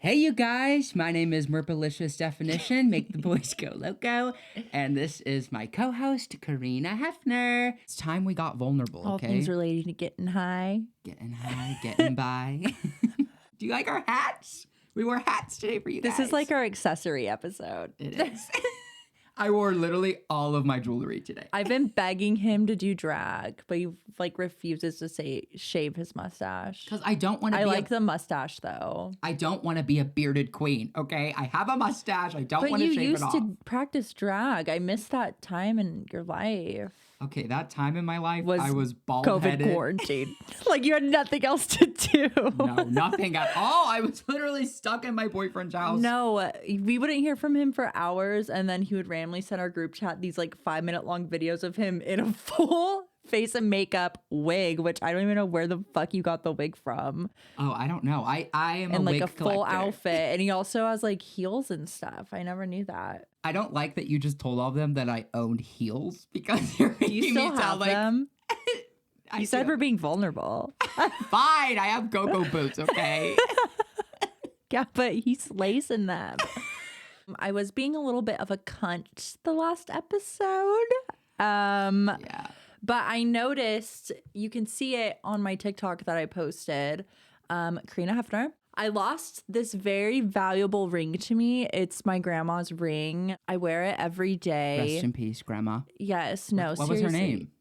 Hey, you guys, my name is Merpalicious Definition, make the boys go loco, and this is my co-host, Karina Hefner. It's time we got vulnerable, okay? All things related to getting high. Getting high, getting by. Do you like our hats? We wore hats today for you guys. This is like our accessory episode. It is. I wore literally all of my jewelry today. I've been begging him to do drag, but he refuses to shave his mustache. Because I don't want to be like the mustache though. I don't want to be a bearded queen, okay? I have a mustache. I don't want to shave it off. But you used to practice drag. I missed that time in your life. Okay, that time in my life, I was bald-headed. COVID quarantine. Like you had nothing else to do. No, nothing at all. I was literally stuck in my boyfriend's house. No, we wouldn't hear from him for hours, and then he would randomly send our group chat these 5-minute long videos of him in a full face and makeup wig, which I don't even know where the fuck you got the wig from. Oh, I don't know. I am and a wig a full collector. outfit, and he also has heels and stuff. I never knew that. I don't like that you just told all of them that I owned heels because you're making you still me have sound like them? You said we're being vulnerable. Fine, I have go-go boots, okay? Yeah, but he's lacing them. I was being a little bit of a cunt the last episode. Yeah. But I noticed, you can see it on my TikTok that I posted, Karina Hefner. I lost this very valuable ring to me. It's my grandma's ring. I wear it every day. Rest in peace, Grandma. Yes, no, what seriously. was her name?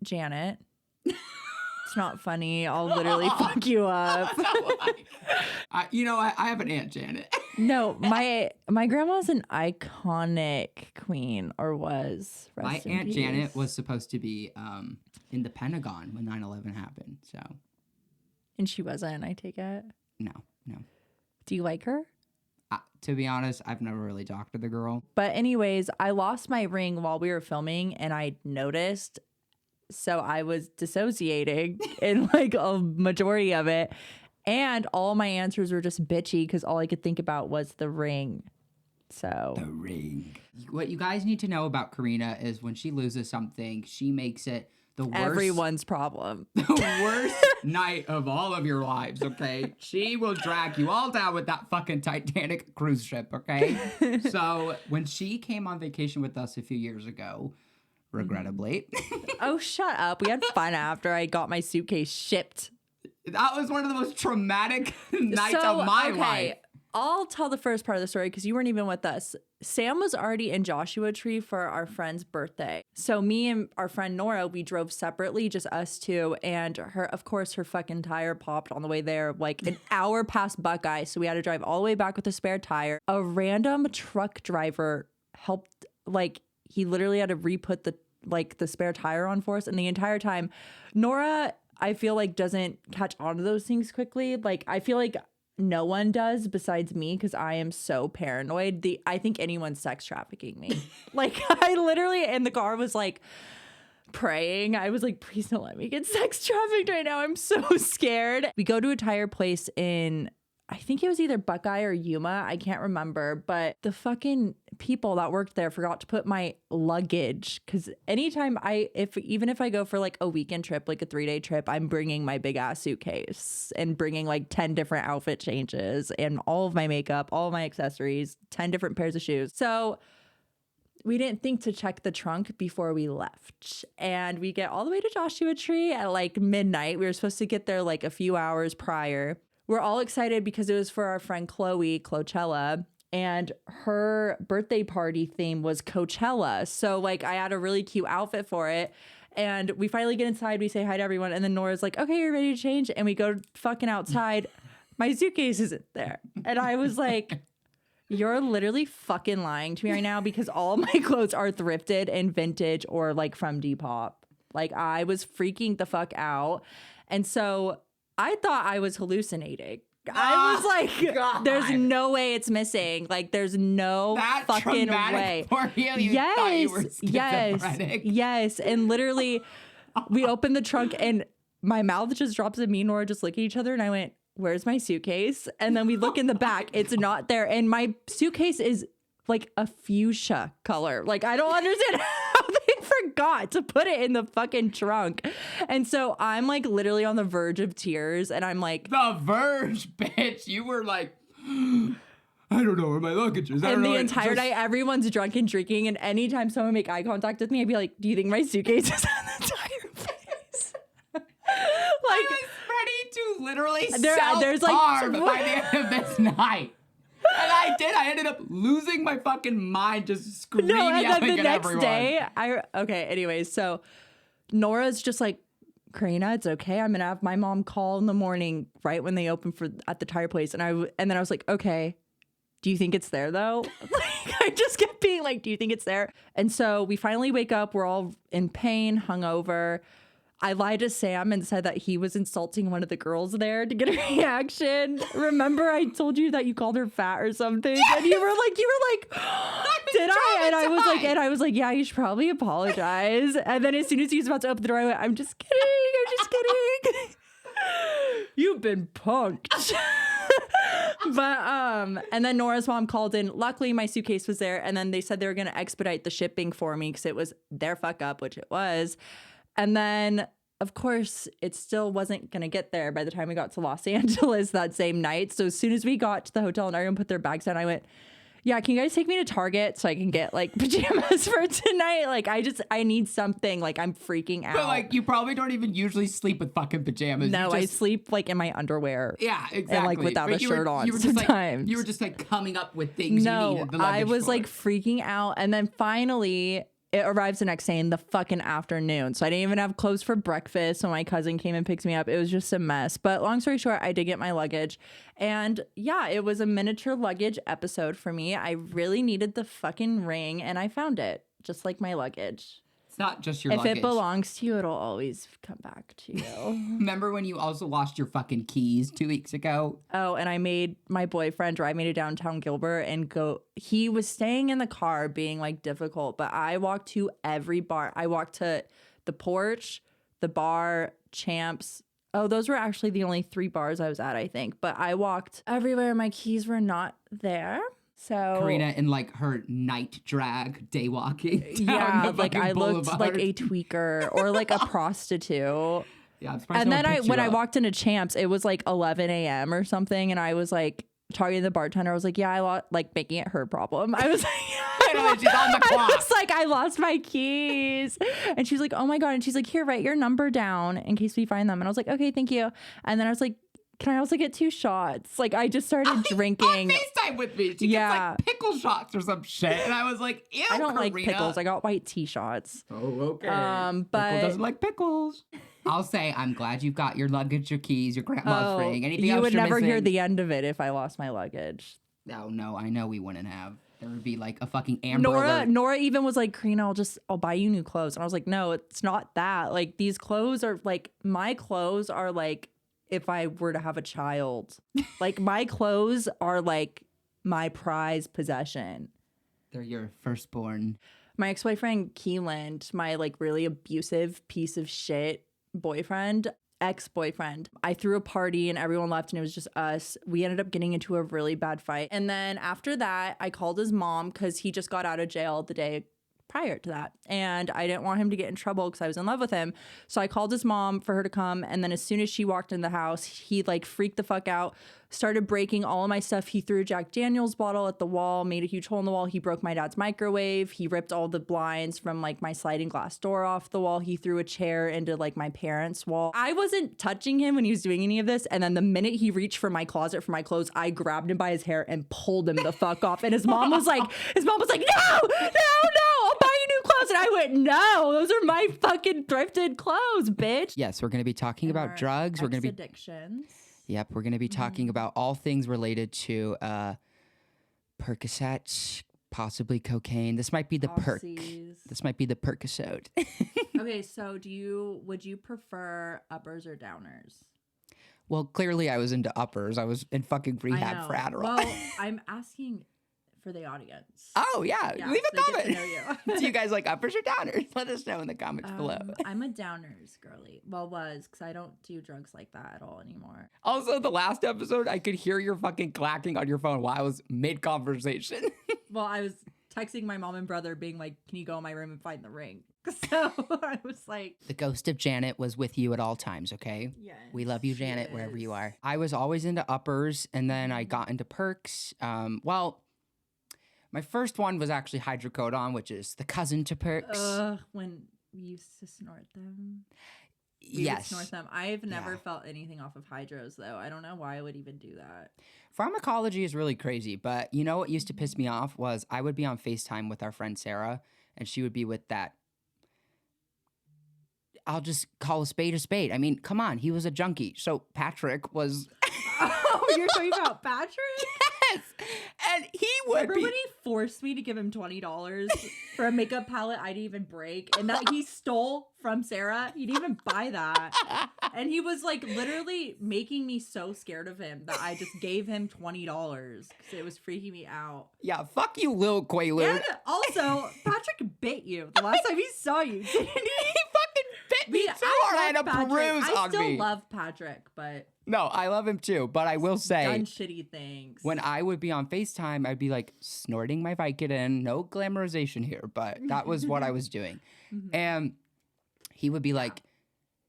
Janet. It's not funny. I'll literally fuck you up. I have an Aunt Janet. No, my grandma's an iconic queen, or was. My Aunt Janet was supposed to be in the Pentagon when 9/11 happened. So, and she wasn't. I take it. No. Do you like her? To be honest, I've never really talked to the girl. But anyways, I lost my ring while we were filming, and I noticed. So I was dissociating in a majority of it. And all my answers were just bitchy because all I could think about was the ring. So the ring. What you guys need to know about Karina is when she loses something, she makes it the worst. Everyone's problem. The worst night of all of your lives, okay? She will drag you all down with that fucking Titanic cruise ship, okay? So when she came on vacation with us a few years ago, regrettably. Oh, shut up. We had fun after I got my suitcase shipped. That was one of the most traumatic nights of my life. I'll tell the first part of the story because you weren't even with us. Sam was already in Joshua Tree for our friend's birthday. So me and our friend Nora, we drove separately, just us two. And her fucking tire popped on the way there, an hour past Buckeye. So we had to drive all the way back with a spare tire. A random truck driver helped, he literally had to re-put the spare tire on for us. And the entire time, Nora, I feel doesn't catch on to those things quickly. I feel no one does besides me because I am so paranoid. I think anyone's sex trafficking me. I literally in the car was praying. I was please don't let me get sex trafficked right now. I'm so scared. We go to a tire place in, I think it was either Buckeye or Yuma. I can't remember. But the fucking people that worked there forgot to put my luggage. Because anytime even if I go for a weekend trip, a 3-day trip, I'm bringing my big ass suitcase and bringing 10 different outfit changes and all of my makeup, all of my accessories, 10 different pairs of shoes. So we didn't think to check the trunk before we left. And we get all the way to Joshua Tree at midnight. We were supposed to get there a few hours prior. We're all excited because it was for our friend Chloe, and her birthday party theme was Coachella. So I had a really cute outfit for it. And we finally get inside, we say hi to everyone, and then Nora's okay, you're ready to change? And we go fucking outside. My suitcase isn't there. And I was you're literally fucking lying to me right now because all my clothes are thrifted and vintage or from Depop. I was freaking the fuck out. And so I thought I was hallucinating. I was God. There's no way it's missing. There's no that fucking way. For you. You thought you were schizophrenic. Yes. And literally, we opened the trunk and my mouth just drops and me and Nora just look at each other and I went, where's my suitcase? And then we look in the back. It's not there. And my suitcase is a fuchsia color. I don't understand how they forgot to put it in the fucking trunk. And so I'm literally on the verge of tears and I'm the verge, bitch. You were I don't know where my luggage is. And the entire night, everyone's drunk and drinking. And anytime someone make eye contact with me, I'd be like, do you think my suitcase is on the fireplace? I was ready to literally self-harm by the end of this night. And I did. I ended up losing my fucking mind, just screaming, yelling at everyone. Anyways, so Nora's just like, Karina, it's okay. I'm gonna have my mom call in the morning, right when they open at the tire place. And then I was like, okay, do you think it's there though? Like, I just kept being like, do you think it's there? And so we finally wake up. We're all in pain, hungover. I lied to Sam and said that he was insulting one of the girls there to get a reaction. Remember, I told you that you called her fat or something, yes! And you were like, did I? And I was like, yeah, you should probably apologize. And then as soon as he was about to open the door, I went, I'm just kidding. You've been punked. But and then Nora's mom called in. Luckily, my suitcase was there, and then they said they were gonna expedite the shipping for me because it was their fuck up, which it was. And then, of course, it still wasn't going to get there by the time we got to Los Angeles that same night. So as soon as we got to the hotel and everyone put their bags down, I went, yeah, can you guys take me to Target so I can get like pajamas for tonight? Like, I need something. Like, I'm freaking out. But like, you probably don't even usually sleep with fucking pajamas. No, I sleep like in my underwear. Yeah, exactly. And like without a shirt on you were sometimes. You were just like coming up with things you needed the luggage I was for. like freaking out. And then finally, it arrives the next day in the fucking afternoon. So I didn't even have clothes for breakfast when my cousin came and picked me up. It was just a mess. But long story short, I did get my luggage. And yeah, it was a miniature luggage episode for me. I really needed the fucking ring and I found it, just like my luggage. It's not just your if luggage. If it belongs to you, it'll always come back to you. Remember when you also lost your fucking keys 2 weeks ago? Oh, and I made my boyfriend drive me to downtown Gilbert and go. He was staying in the car being like difficult, but I walked to every bar. I walked to the Porch, the bar, Champs. Oh, those were actually the only 3 bars I was at, I think. But I walked everywhere. My keys were not there. So Karina in like her night drag day walking. Yeah, like I looked like a tweaker or like a prostitute. Yeah, and then when I walked into Champs, it was like 11 a.m. or something, and I was like talking to the bartender. I was like, "Yeah, like making it her problem." I was like, I know, she's on the clock. I was like, "I lost my keys," and she's like, "Oh my god!" And she's like, "Here, write your number down in case we find them." And I was like, "Okay, thank you." And then I was like, can I also get 2 shots? Like, I just started drinking. FaceTime with me. She gets like pickle shots or some shit. And I was like, ew, I don't Karina. like pickles. I got white tea shots. Oh, okay. But Pickle doesn't like pickles. I'll say I'm glad you've got your luggage, your keys, your grandma's ring. Anything else you would never missing? hear the end of it if I lost my luggage. No, I know we wouldn't have. There would be like a fucking Amber Alert. Nora even was like, Karina, I'll buy you new clothes. And I was like, no, it's not that. Like, these clothes are like, my clothes are like, if I were to have a child, like my clothes are like my prized possession. They're your firstborn. My ex-boyfriend, Keland, my like really abusive piece of shit ex-boyfriend. I threw a party and everyone left and it was just us. We ended up getting into a really bad fight. And then after that, I called his mom because he just got out of jail the day prior to that. And I didn't want him to get in trouble because I was in love with him. So I called his mom for her to come. And then as soon as she walked in the house, he like freaked the fuck out, started breaking all of my stuff. He threw a Jack Daniels bottle at the wall, made a huge hole in the wall. He broke my dad's microwave. He ripped all the blinds from like my sliding glass door off the wall. He threw a chair into like my parents' wall. I wasn't touching him when he was doing any of this. And then the minute he reached for my closet for my clothes, I grabbed him by his hair and pulled him the fuck off. And his mom was like, no, I'll buy you new clothes. And I went, no, those are my fucking thrifted clothes, bitch. Yes, we're going to be talking about drugs. We're going to be addictions. Yep, we're going to be talking about all things related to Percocet, possibly cocaine. This might be the perk. This might be the Percocet. Okay, so would you prefer uppers or downers? Well, clearly I was into uppers. I was in fucking rehab for Adderall. Well, I'm asking for the audience. Oh, yeah. Leave a comment. Get to know you. Do you guys like uppers or downers? Let us know in the comments below. I'm a downers girly. Well, because I don't do drugs like that at all anymore. Also, the last episode, I could hear your fucking clacking on your phone while I was mid-conversation. Well, I was texting my mom and brother being like, can you go in my room and find the ring? So I was like, The ghost of Janet was with you at all times, okay? yes, We love you, Janet, wherever you are. I was always into uppers, and then I got into Percs. Well, my first one was actually hydrocodone, which is the cousin to Percs. When we used to snort them. Yes. Snort them. I've never felt anything off of hydros, though. I don't know why I would even do that. Pharmacology is really crazy, but you know what used to piss me off was I would be on FaceTime with our friend Sarah, and she would be with that. I'll just call a spade a spade. I mean, come on, he was a junkie. So Patrick was. Oh, you're talking about Patrick? Yes, and he would Remember when he forced me to give him $20 for a makeup palette I didn't even break, and that he stole from Sarah? He didn't even buy that, and he was like literally making me so scared of him that I just gave him $20 because it was freaking me out. Yeah, fuck you, Lil Quaalude. And also, Patrick bit you the last time he saw you, didn't he? He fucking bit me so hard. I had a bruise on me. I still love Patrick, but no, I love him too. But I will say, done shitty things. When I would be on FaceTime, I'd be like snorting my Vicodin. No glamorization here, but that was what I was doing. And he would be like,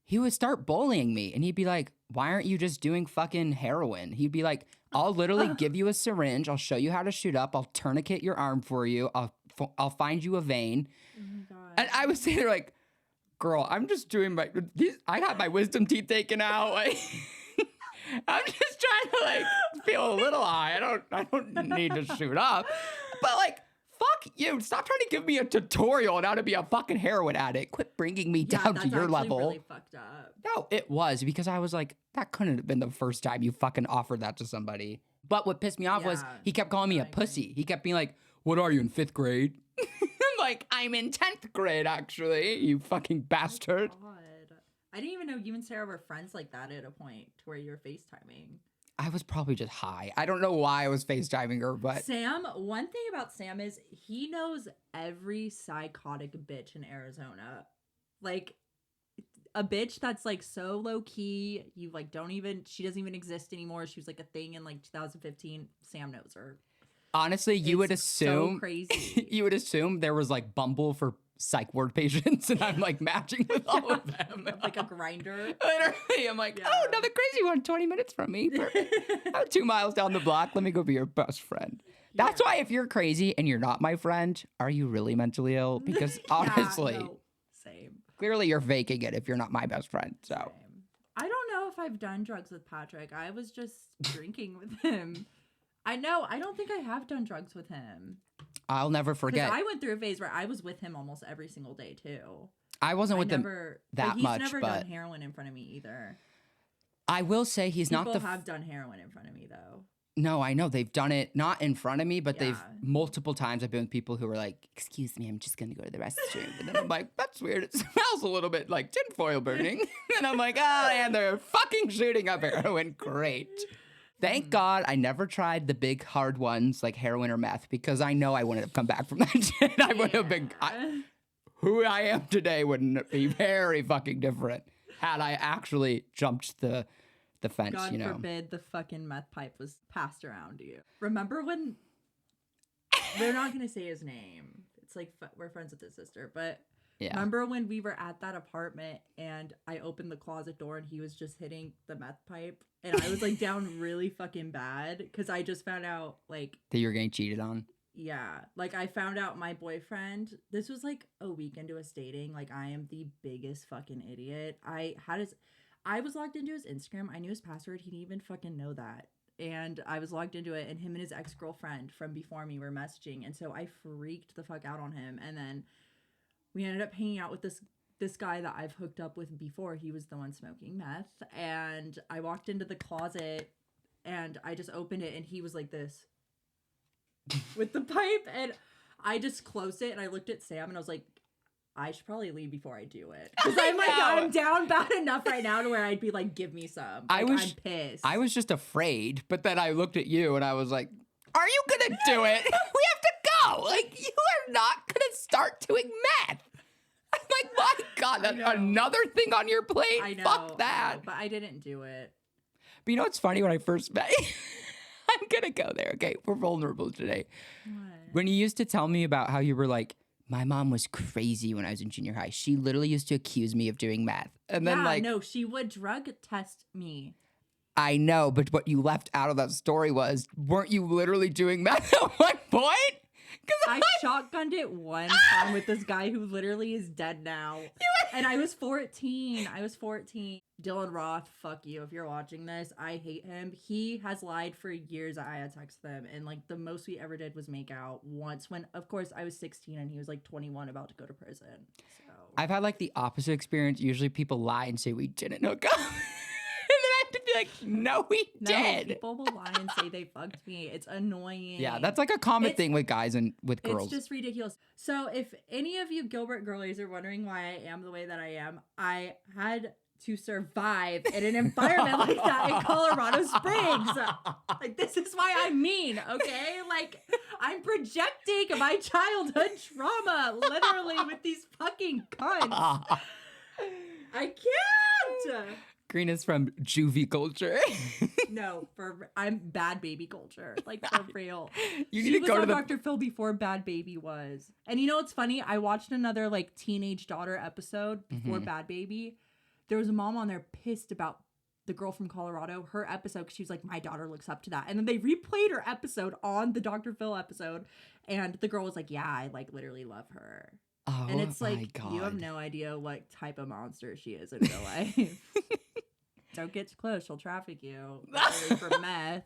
he would start bullying me, and he'd be like, "Why aren't you just doing fucking heroin?" He'd be like, "I'll literally give you a syringe. I'll show you how to shoot up. I'll tourniquet your arm for you. I'll find you a vein." Oh my God. And I would say, "They're like, girl, I'm just doing I got my wisdom teeth taken out. Like, I'm just trying to like feel a little high. I don't need to shoot up, but like." Fuck you. Stop trying to give me a tutorial on how to be a fucking heroin addict. Quit bringing me down to your level. Really fucked up. No, it was because I was like, that couldn't have been the first time you fucking offered that to somebody. But what pissed me off was he kept calling me a pussy. He kept being like, "What are you, in 5th grade?" I'm like, "I'm in 10th grade, actually, you fucking bastard." Oh God. I didn't even know you and Sarah were friends like that at a point to where you were FaceTiming. I was probably just high. I don't know why I was FaceTiming her, but... Sam, one thing about Sam is he knows every psychotic bitch in Arizona. Like, a bitch that's like so low key, you like she doesn't even exist anymore. She was like a thing in like 2015. Sam knows her. Honestly, you would assume... So crazy. You would assume there was like Bumble for psych ward patients, and I'm like matching with all of them. Like a grinder. Literally, I'm like, oh, another crazy one 20 minutes from me. I'm 2 miles down the block. Let me go be your best friend. That's why if you're crazy and you're not my friend, are you really mentally ill? Because honestly, same. Clearly you're faking it if you're not my best friend. So same. I don't know if I've done drugs with Patrick. I was just drinking with him. I don't think I have done drugs with him. I'll never forget. I went through a phase where I was with him almost every single day too. I wasn't with him that he's much, never but done heroin in front of me either. I will say he's not the. People have done heroin in front of me though. No, I know they've done it not in front of me, but they've multiple times. I've been with people who are like, "Excuse me, I'm just gonna go to the restroom," and then I'm like, "That's weird. It smells a little bit like tinfoil burning," and I'm like, "Oh, and they're fucking shooting up heroin. Great." Thank God I never tried the big hard ones like heroin or meth because I know I wouldn't have come back from that shit. I would have been. Who I am today wouldn't be very fucking different had I actually jumped the fence. God you know. forbid the fucking meth pipe was passed around to you. Remember when? We're not gonna say his name. It's like we're friends with his sister, but. Yeah. Remember when we were at that apartment and I opened the closet door and he was just hitting the meth pipe and I was like down really fucking bad because I just found out like that you were getting cheated on. Yeah, like I found out my boyfriend. This was like a week into us dating. Like I am the biggest fucking idiot. I was logged into his Instagram. I knew his password. He didn't even fucking know that. And I was logged into it and him and his ex-girlfriend from before me were messaging and so I freaked the fuck out on him and then. We ended up hanging out with this guy that I've hooked up with before. He was the one smoking meth. And I walked into the closet and I just opened it and he was like this with the pipe. And I just closed it and I looked at Sam and I was like, I should probably leave before I do it. Because I'm like, I'm down bad enough right now to where I'd be like, give me some. Like, I'm pissed. I was just afraid. But then I looked at you and I was like, are you going to do it? We have to go. Like, you are not going to start doing meth. I'm like, my God, another thing on your plate? I know. Fuck that. But I didn't do it. But you know what's funny? When I first met you, I'm going to go there. Okay, we're vulnerable today. What? When you used to tell me about how you were like My mom was crazy when I was in junior high. She literally used to accuse me of doing meth. And then no, she would drug test me. I know, but what you left out of that story was, weren't you literally doing meth at one point? I shotgunned it one time with this guy who literally is dead now. And I was 14. Dylan Roth, fuck you if you're watching this. I hate him. He has lied for years that I had sex with him. And like the most we ever did was make out once when, of course, I was 16 and he was like 21 about to go to prison. So I've had like the opposite experience. Usually people lie and say we didn't hook up. And then I have to be like, no, we did. People will lie and say they fucked me. It's annoying. Yeah, that's like a common thing with guys and with girls. It's just ridiculous. So if any of you Gilbert girlies are wondering why I am the way that I am, I had to survive in an environment like that in Colorado Springs. Like, this is why I'm mean, okay? Like, I'm projecting my childhood trauma literally with these fucking cunts. I can't. Karina's from juvie culture. No, I'm bad baby culture. Like, for real. You need to go to the Dr. Phil before Bad Baby was. And you know what's funny? I watched another like teenage daughter episode before Bad Baby. There was a mom on there pissed about the girl from Colorado, her episode, because she was like, my daughter looks up to that. And then they replayed her episode on the Dr. Phil episode. And the girl was like, yeah, I like literally love her. Oh, and it's like, God. you have no idea what type of monster she is in real life. Don't get too close. She'll traffic you. Literally for meth,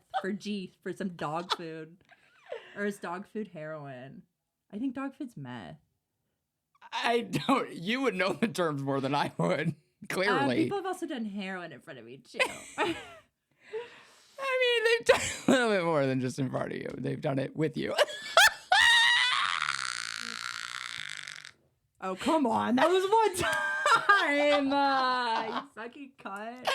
for some dog food. Or is dog food heroin? I think dog food's meth. I don't. You would know the terms more than I would. Clearly. People have also done heroin in front of me, too. I mean, they've done a little bit more than just in front of you. They've done it with you. Oh, come on. That was one time. You fucking cunt.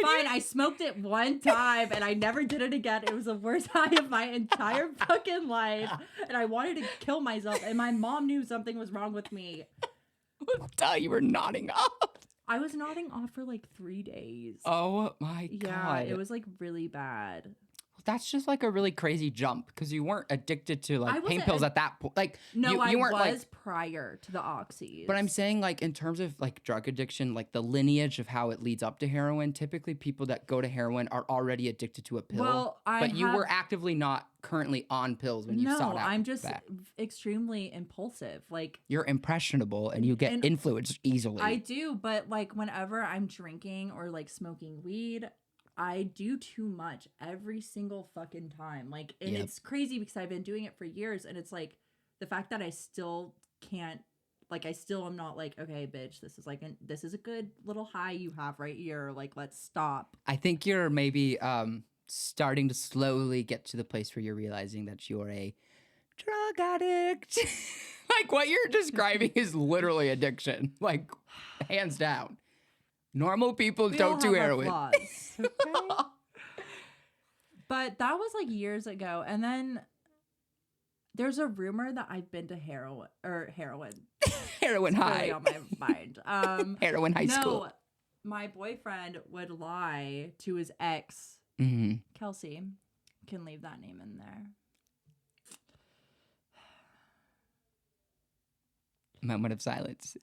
Fine, I smoked it one time and I never did it again. It was the worst high of my entire fucking life. And I wanted to kill myself. And my mom knew something was wrong with me. You were nodding off. I was nodding off for like 3 days. Oh my God. Yeah, it was like really bad. That's just like a really crazy jump because you weren't addicted to like pain pills at that point. Like no, you weren't I was like, prior to the oxys. But I'm saying like in terms of like drug addiction, like the lineage of how it leads up to heroin, typically people that go to heroin are already addicted to a pill. Well, but you were actively not currently on pills when you sought out. No, I'm just extremely impulsive. Like you're impressionable and you get influenced easily. I do, but like whenever I'm drinking or like smoking weed, I do too much every single fucking time. Like, and it's crazy because I've been doing it for years. And it's like the fact that I still can't, like, I still am not like, okay, bitch, this is a good little high you have right here. Like, let's stop. I think you're maybe starting to slowly get to the place where you're realizing that you're a drug addict. Like what you're describing is literally addiction. Like hands down. Normal people don't do heroin. Okay? But that was like years ago. And then there's a rumor that I've been to heroin. Heroin high. Really on my mind. Heroin high school. My boyfriend would lie to his ex. Kelsey. Can leave that name in there. Moment of silence.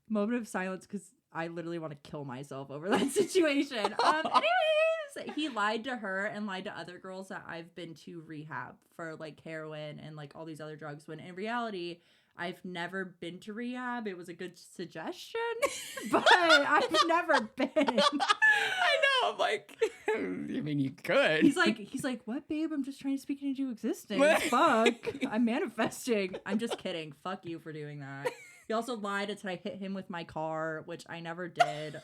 Moment of silence because I literally want to kill myself over that situation. Anyways, he lied to her and lied to other girls that I've been to rehab for like heroin and like all these other drugs. When in reality, I've never been to rehab. It was a good suggestion, but I've never been. I know. I'm like, I mean, you could. He's like, what, babe? I'm just trying to speak it into existence. Fuck. I'm manifesting. I'm just kidding. Fuck you for doing that. He also lied and said I hit him with my car, which I never did.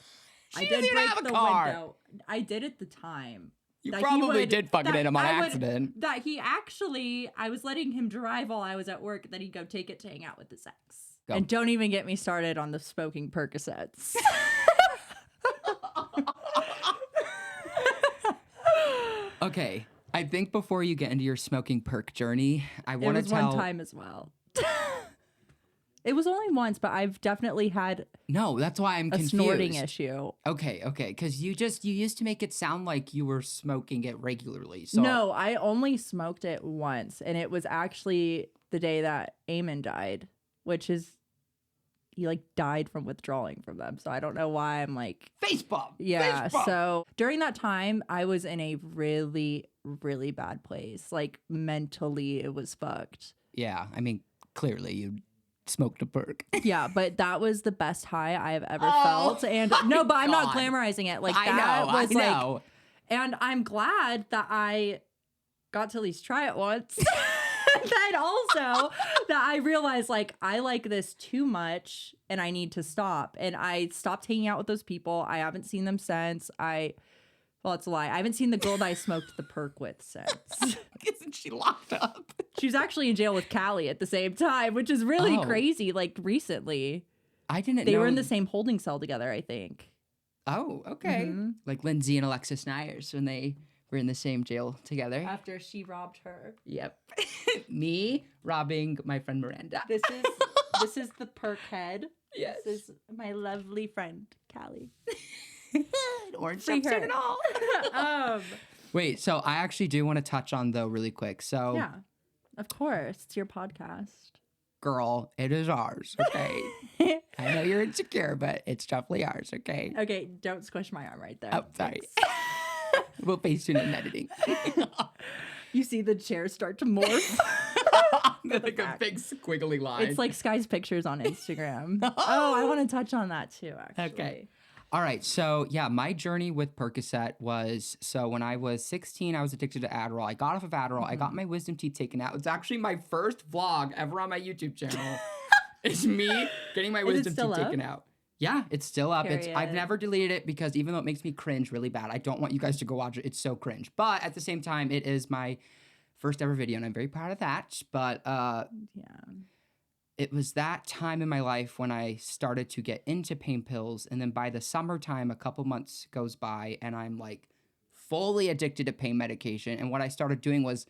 I did break the window. I did at the time. You probably did fucking hit him on accident. I was letting him drive while I was at work, then he'd go take it to hang out with his ex. Go. And don't even get me started on the smoking Percocets. Okay, I think before you get into your smoking perk journey, I want to tell... It was one time as well. It was only once, but I've definitely had No, that's why I'm a confused. snorting issue. Okay, because you used to make it sound like you were smoking it regularly. So No, I only smoked it once, and it was actually the day that Eamon died, which is he like died from withdrawing from them. So I don't know why I'm like face bump. yeah. Face bump. So during that time, I was in a really, really bad place. Like mentally, it was fucked. Yeah, I mean, clearly you smoked a perk. Yeah, but that was the best high I have ever Oh, felt. And no, but I'm not God. glamorizing it. Like I that know, was I like, know. and I'm glad that I got to at least try it once. And also that I realized like I like this too much and I need to stop. And I stopped hanging out with those people. I haven't seen them since. Well, it's a lie. I haven't seen the girl that I smoked the perk with since. Isn't she locked up? She was actually in jail with Callie at the same time, which is really Oh. crazy. Like recently, I didn't know. they were in the same holding cell together, I think. Oh, okay. Mhm. Like Lindsay and Alexis Nyers when they were in the same jail together. After she robbed her. Yep. Me robbing my friend Miranda. This is the perk head. Yes. This is my lovely friend, Callie. Orange Free jumpsuit her. and all. Wait, so I actually do want to touch on though really quick. So Yeah, of course. It's your podcast. girl, it is ours, okay? I know you're insecure, but it's definitely ours, okay? Okay, don't squish my arm right there. Oh, sorry. Thanks. We'll face tune in editing. You see the chair start to morph. Like a big squiggly line. It's like Sky's pictures on Instagram. Oh, I want to touch on that too, actually. Okay. All right. So, yeah, my journey with Percocet was when I was 16, I was addicted to Adderall. I got off of Adderall. I got my wisdom teeth taken out. It's actually my first vlog ever on my YouTube channel. It's me getting my wisdom still teeth up? taken out. Yeah, it's still up. I've Period. never deleted it because even though it makes me cringe really bad, I don't want you guys to go watch it. It's so cringe. But at the same time, it is my first ever video, and I'm very proud of that. But Yeah. it was that time in my life when I started to get into pain pills. And then by the summertime, a couple months goes by and I'm like fully addicted to pain medication. And what I started doing was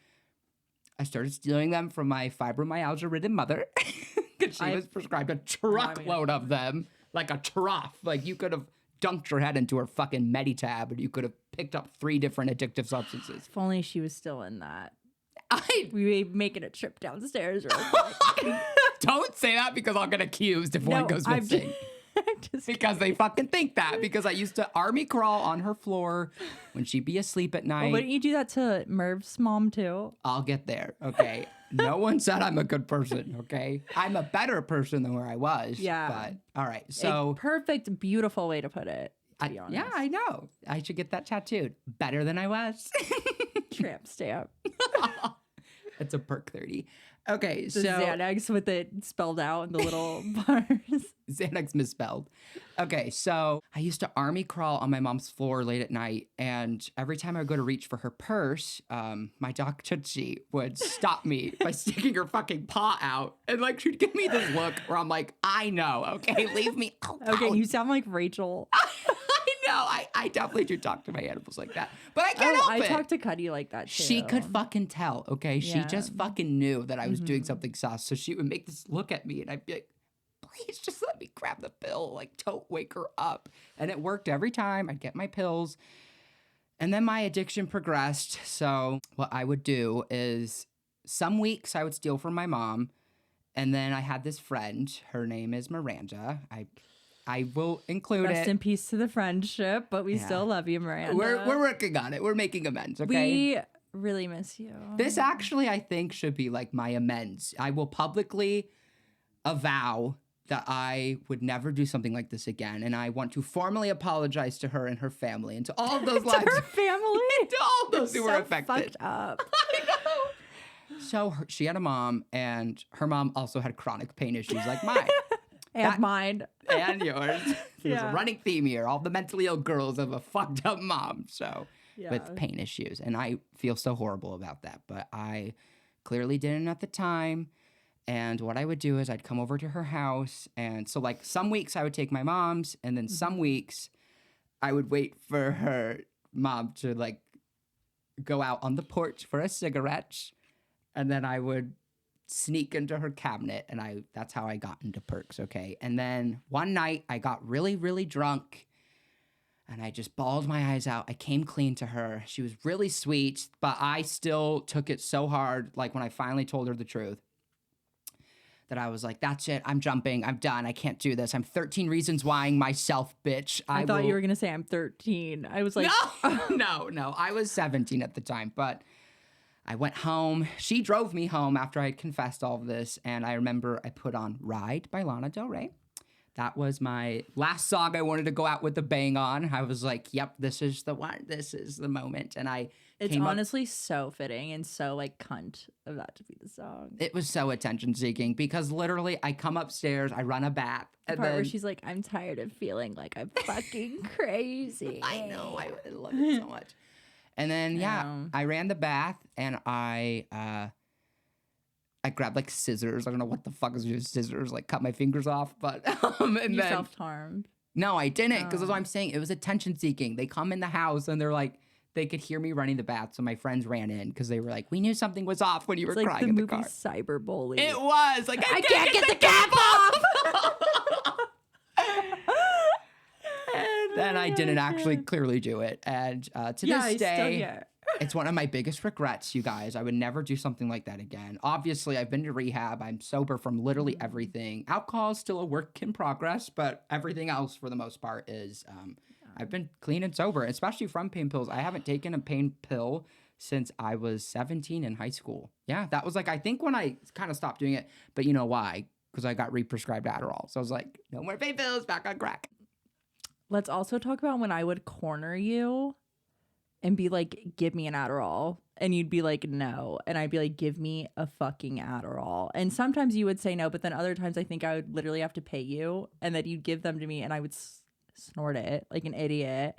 I started stealing them from my fibromyalgia ridden mother because she was prescribed a truckload of them, like a trough. Like you could have dunked your head into her fucking Meditab and you could have picked up 3 different addictive substances. If only she was still in that. I We were making a trip downstairs real quick. don't say that because I'll get accused if one goes missing. Just Because they fucking think that. Because I used to army crawl on her floor when she'd be asleep at night. Well, wouldn't you do that to Merv's mom too? I'll get there, okay? No one said I'm a good person, okay? I'm a better person than where I was. Yeah. But, all right, so... A perfect, beautiful way to put it. To be honest. yeah, I know. I should get that tattooed. Better than I was. Tramp stamp. It's a perk 30. Okay, The so... Xanax with it spelled out in the little bars. Xanax misspelled. Okay, so I used to army crawl on my mom's floor late at night, and every time I would go to reach for her purse, my dog Tootsie would stop me by sticking her fucking paw out, and like she'd give me this look where I'm like, I know, okay, leave me alone. Okay, you sound like Rachel. I know, I definitely do talk to my animals like that, but I can't help I it. talk to Cuddy like that too. She could fucking tell, okay? She Yeah. just fucking knew that I was doing something sus, so she would make this look at me, and I'd be like, please just let me grab the pill. Like, don't wake her up. And it worked every time. I'd get my pills. And then my addiction progressed. So what I would do is some weeks I would steal from my mom. And then I had this friend. Her name is Miranda. I will include Rest it. in peace to the friendship, but we Yeah. still love you, Miranda. We're working on it. We're making amends, okay? We really miss you. This actually, I think, should be like my amends. I will publicly avow that I would never do something like this again. And I want to formally apologize to her and her family and to all of those to lives. her family. To all those who were So affected. fucked up. I know. So she had a mom, and her mom also had chronic pain issues like mine. And mine. And yours. There's Yeah. a running theme here. All the mentally ill girls have a fucked up mom. So Yeah. with pain issues. And I feel so horrible about that. But I clearly didn't at the time. And what I would do is I'd come over to her house. And so like some weeks I would take my mom's, and then some weeks I would wait for her mom to like go out on the porch for a cigarette. And then I would sneak into her cabinet, and that's how I got into Percs, okay? And then one night I got really, really drunk, and I just bawled my eyes out. I came clean to her. She was really sweet, but I still took it so hard, like when I finally told her the truth, that I was like, that's it. I'm jumping. I'm done. I can't do this. I'm 13 reasons whying myself, bitch. I thought you were going to say I'm 13. I was like, No. I was 17 at the time, but I went home. She drove me home after I had confessed all of this, and I remember I put on Ride by Lana Del Rey. That was my last song I wanted to go out with a bang on. I was like, yep, this is the one. This is the moment. And it's honestly so fitting and so like cunt of that to be the song. It was so attention seeking because literally I come upstairs, I run a bath. The part where she's like, I'm tired of feeling like I'm fucking crazy. I know. I love it so much. And then, I ran the bath and I grabbed like scissors. I don't know what the fuck is just scissors, like cut my fingers off. But and you then self-harmed. No, I didn't, because that's what I'm saying. It was attention seeking. They come in the house and they're like, they could hear me running the bath, so my friends ran in because they were like, we knew something was off when you were crying in the car. It's like the movie Cyberbully. It was like I can't get the cap off. And then I didn't actually clearly do it, and to this day. It's one of my biggest regrets, you guys. I would never do something like that again. Obviously, I've been to rehab. I'm sober from literally everything. Alcohol is still a work in progress, but everything else, for the most part, is I've been clean and sober, especially from pain pills. I haven't taken a pain pill since I was 17 in high school. Yeah, that was like, I think when I kind of stopped doing it, but you know why? Because I got re-prescribed Adderall. So I was like, no more pain pills, back on crack. Let's also talk about when I would corner you and be like, give me an Adderall. And you'd be like, no. And I'd be like, give me a fucking Adderall. And sometimes you would say no, but then other times I think I would literally have to pay you and that you'd give them to me and I would snort it like an idiot.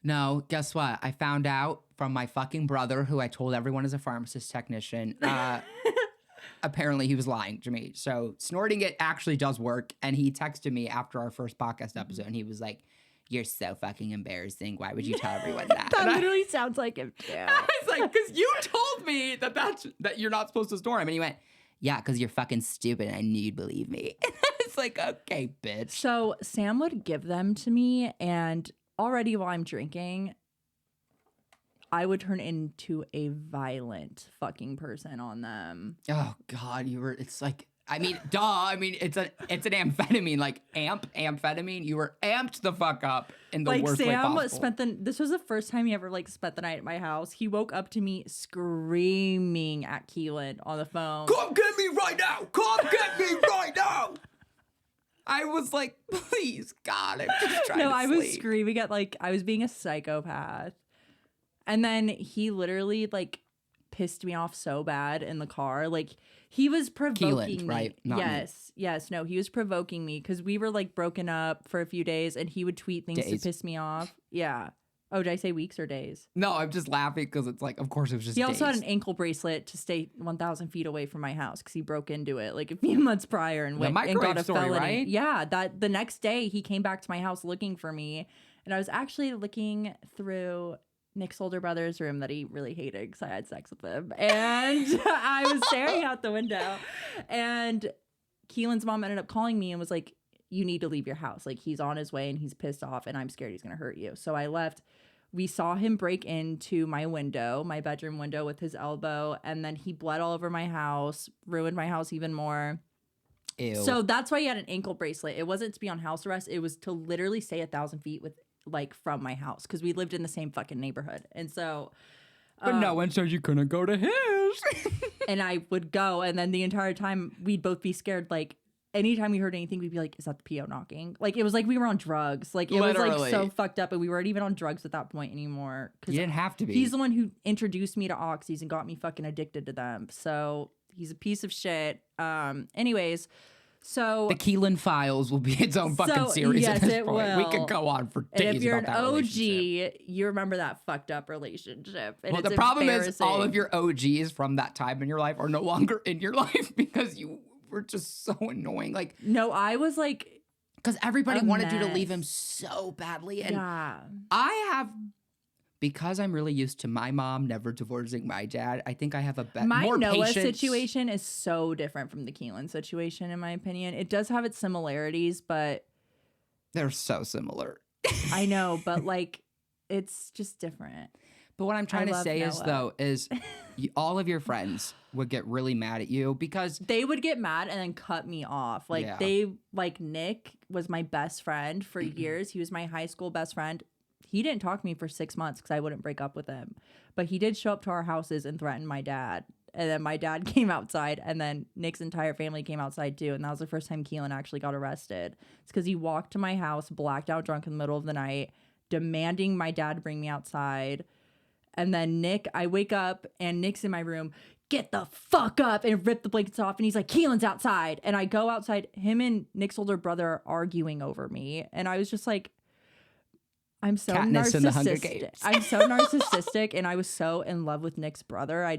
No, guess what? I found out from my fucking brother, who I told everyone is a pharmacist technician. Apparently he was lying to me. So snorting it actually does work. And he texted me after our first podcast episode and he was like, you're so fucking embarrassing. Why would you tell everyone that? That literally sounds like him too. I was like, because you told me that you're not supposed to snort him. And he went, yeah, because you're fucking stupid and I knew you'd believe me. It's like, okay, bitch. So Sam would give them to me, and already while I'm drinking, I would turn into a violent fucking person on them. Oh God, it's like, I mean, duh. I mean, it's an amphetamine, like amphetamine. You were amped the fuck up in the worst way possible. This was the first time he ever like spent the night at my house. He woke up to me screaming at Keland on the phone. Come get me right now! Come get me right now! I was like, please, God, I'm just trying to sleep. I was screaming at I was being a psychopath. And then he literally pissed me off so bad in the car. He was provoking Keland, me. right? Not Yes. No, he was provoking me because we were broken up for a few days and he would tweet things to piss me off. Yeah. Oh, did I say weeks or days? No, I'm just laughing because it's of course it was just He also had an ankle bracelet to stay 1,000 feet away from my house because he broke into it a few months prior and went and got a felony. Right? Yeah, the next day he came back to my house looking for me, and I was actually looking through Nick's older brother's room that he really hated because I had sex with him, and I was staring out the window, and Keelan's mom ended up calling me and was like, you need to leave your house. He's on his way and he's pissed off and I'm scared he's going to hurt you. So I left. We saw him break into my bedroom window with his elbow. And then he bled all over my house, ruined my house even more. Ew. So that's why he had an ankle bracelet. It wasn't to be on house arrest. It was to literally stay 1,000 feet from my house because we lived in the same fucking neighborhood. And so... But no one said you couldn't go to his. And I would go. And then the entire time we'd both be scared. Anytime we heard anything, we'd be like, is that the PO knocking? It was we were on drugs. It was so fucked up. And we weren't even on drugs at that point anymore. You didn't have to be. He's the one who introduced me to oxys and got me fucking addicted to them. So he's a piece of shit. Anyways, so the Keland Files will be its own fucking series at this point. Will. We could go on for days. And if you're about an that OG, you remember that fucked up relationship. And well, the problem is all of your OGs from that time in your life are no longer in your life because you were just so annoying. No, I was because everybody wanted you to leave him so badly. And yeah. I have because I'm really used to my mom never divorcing my dad, I think I have a My more Noah patience. situation is so different from the Keland situation, in my opinion. It does have its similarities, but They're so similar. I know, but like, it's just different. But what I'm trying to love say is, Noah. though, is all of your friends would get really mad at you because They would get mad and then cut me off. Like Yeah. Nick was my best friend for years. He was my high school best friend. He didn't talk to me for 6 months because I wouldn't break up with him. But he did show up to our houses and threaten my dad. And then my dad came outside, and then Nick's entire family came outside too. And that was the first time Keland actually got arrested. It's because he walked to my house, blacked out drunk in the middle of the night, demanding my dad bring me outside. And then I wake up and Nick's in my room, get the fuck up, and rip the blankets off. And he's like, Keelan's outside. And I go outside. Him and Nick's older brother are arguing over me. And I was just like, I'm so Katniss in the Hunger narcissistic. Games. I'm so narcissistic. And I was so in love with Nick's brother. I